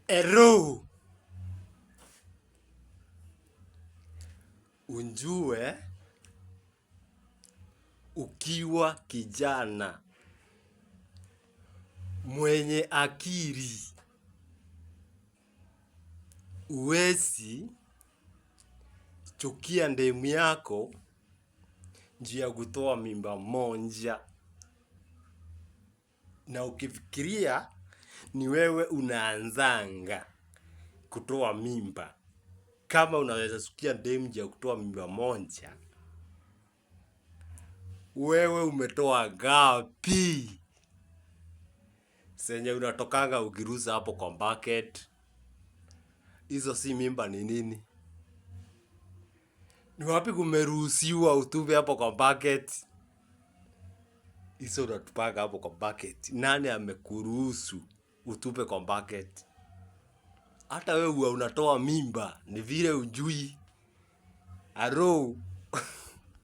Ero, unjue ukiwa kijana mwenye akili uwezi chukia ndemu yako juu ya kutoa mimba moja, na ukifikiria ni wewe unaanzanga kutoa mimba. Kama unaweza chukia ndemu juu ya kutoa mimba moja, wewe umetoa gapi? Senye unatokanga ukirusa hapo kwa bucket. Hizo si mimba ni nini? Ni wapi kumeruhusiwa utupe hapo kwa bucket? Hizo unatupanga hapo kwa bucket. Nani amekuruhusu utupe kwa bucket? Hata wewe unatoa mimba, ni vile ujui. Aro,